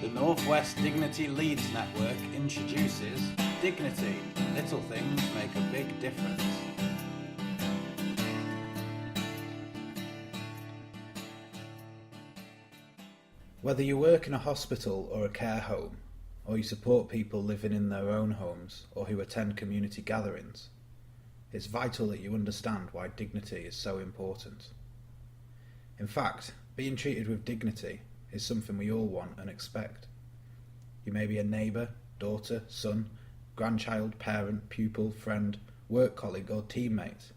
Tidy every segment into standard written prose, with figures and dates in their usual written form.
The Northwest Dignity Leads Network introduces Dignity. Little things make a big difference. Whether you work in a hospital or a care home, or you support people living in their own homes or who attend community gatherings, it's vital that you understand why dignity is so important. In fact, being treated with dignity is something we all want and expect. You may be a neighbour, daughter, son, grandchild, parent, pupil, friend, work colleague or teammate.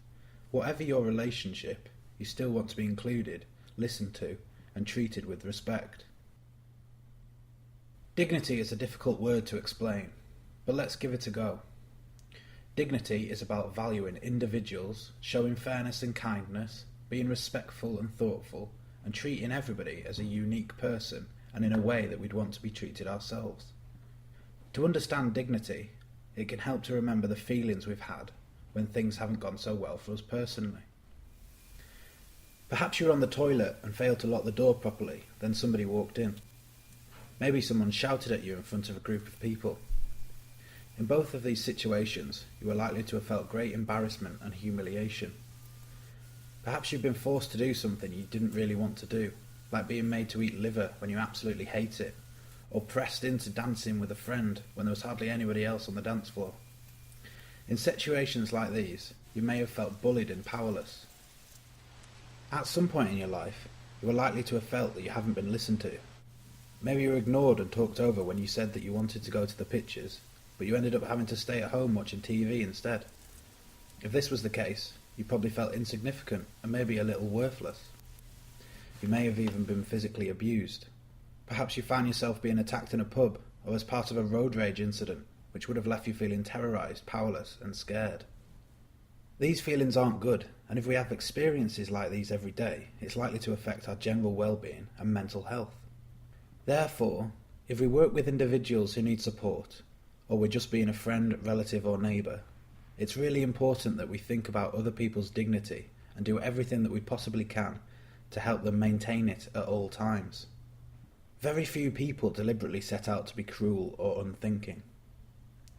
Whatever your relationship, you still want to be included, listened to and treated with respect. Dignity is a difficult word to explain, but let's give it a go. Dignity is about valuing individuals, showing fairness and kindness, being respectful and thoughtful, and treating everybody as a unique person and in a way that we'd want to be treated ourselves. To understand dignity, it can help to remember the feelings we've had when things haven't gone so well for us personally. Perhaps you were on the toilet and failed to lock the door properly, then somebody walked in. Maybe someone shouted at you in front of a group of people. In both of these situations, you are likely to have felt great embarrassment and humiliation. Perhaps you've been forced to do something you didn't really want to do, like being made to eat liver when you absolutely hate it, or pressed into dancing with a friend when there was hardly anybody else on the dance floor. In situations like these, you may have felt bullied and powerless. At some point in your life, you are likely to have felt that you haven't been listened to. Maybe you were ignored and talked over when you said that you wanted to go to the pictures, but you ended up having to stay at home watching TV instead. If this was the case, you probably felt insignificant and maybe a little worthless. You may have even been physically abused. Perhaps you found yourself being attacked in a pub or as part of a road rage incident, which would have left you feeling terrorised, powerless and scared. These feelings aren't good, and if we have experiences like these every day, it's likely to affect our general well-being and mental health. Therefore, if we work with individuals who need support, or we're just being a friend, relative or neighbour, it's really important that we think about other people's dignity and do everything that we possibly can to help them maintain it at all times. Very few people deliberately set out to be cruel or unthinking.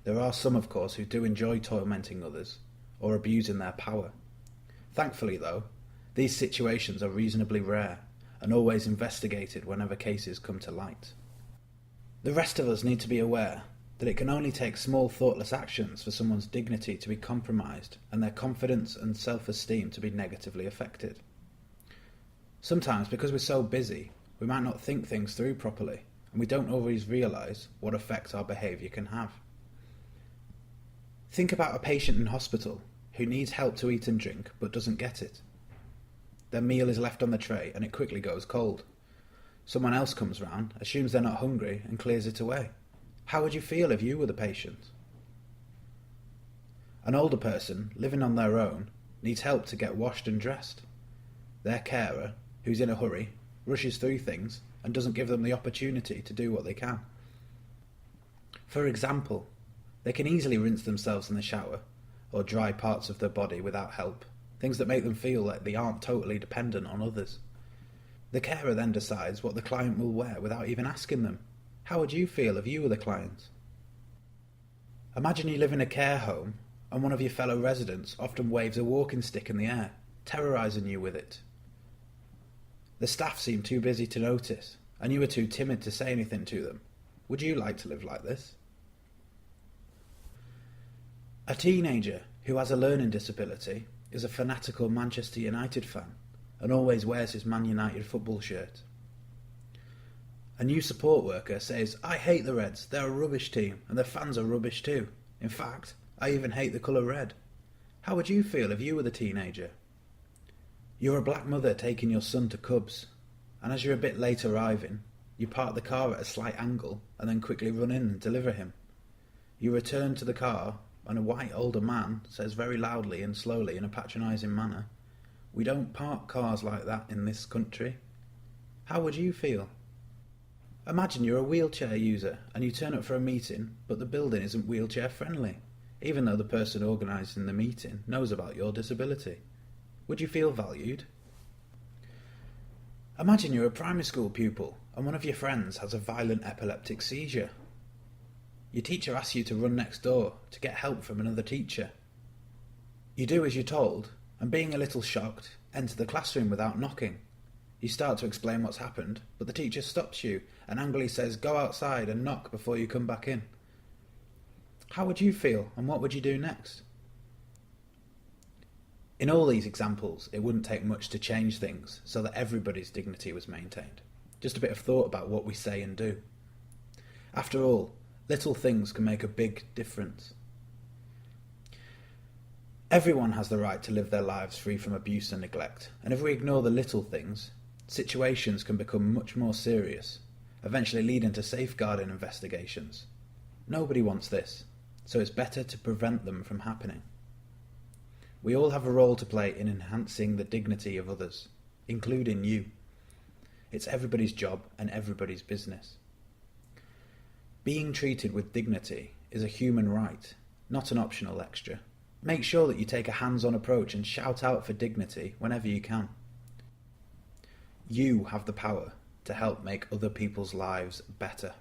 There are some, of course, who do enjoy tormenting others or abusing their power. Thankfully, though, these situations are reasonably rare and always investigated whenever cases come to light. The rest of us need to be aware that it can only take small thoughtless actions for someone's dignity to be compromised and their confidence and self-esteem to be negatively affected. Sometimes, because we're so busy, we might not think things through properly, and we don't always realise what effect our behaviour can have. Think about a patient in hospital who needs help to eat and drink but doesn't get it. Their meal is left on the tray and it quickly goes cold. Someone else comes round, assumes they're not hungry and clears it away. How would you feel if you were the patient? An older person, living on their own, needs help to get washed and dressed. Their carer, who's in a hurry, rushes through things and doesn't give them the opportunity to do what they can. For example, they can easily rinse themselves in the shower or dry parts of their body without help, things that make them feel like they aren't totally dependent on others. The carer then decides what the client will wear without even asking them. How would you feel if you were the client? Imagine you live in a care home and one of your fellow residents often waves a walking stick in the air, terrorising you with it. The staff seem too busy to notice, and you are too timid to say anything to them. Would you like to live like this? A teenager who has a learning disability is a fanatical Manchester United fan and always wears his Man United football shirt. A new support worker says, "I hate the Reds, they're a rubbish team and their fans are rubbish too. In fact, I even hate the colour red." How would you feel if you were the teenager? You're a black mother taking your son to Cubs, and as you're a bit late arriving, you park the car at a slight angle and then quickly run in and deliver him. You return to the car and a white older man says very loudly and slowly in a patronising manner, "We don't park cars like that in this country." How would you feel? Imagine you're a wheelchair user and you turn up for a meeting, but the building isn't wheelchair friendly, even though the person organising the meeting knows about your disability. Would you feel valued? Imagine you're a primary school pupil and one of your friends has a violent epileptic seizure. Your teacher asks you to run next door to get help from another teacher. You do as you're told, and being a little shocked, enter the classroom without knocking. You start to explain what's happened, but the teacher stops you and angrily says, "Go outside and knock before you come back in." How would you feel, and what would you do next? In all these examples, it wouldn't take much to change things so that everybody's dignity was maintained. Just a bit of thought about what we say and do. After all, little things can make a big difference. Everyone has the right to live their lives free from abuse and neglect, and if we ignore the little things, situations can become much more serious, eventually leading to safeguarding investigations. Nobody wants this, so it's better to prevent them from happening. We all have a role to play in enhancing the dignity of others, including you. It's everybody's job and everybody's business. Being treated with dignity is a human right, not an optional extra. Make sure that you take a hands-on approach and shout out for dignity whenever you can. You have the power to help make other people's lives better.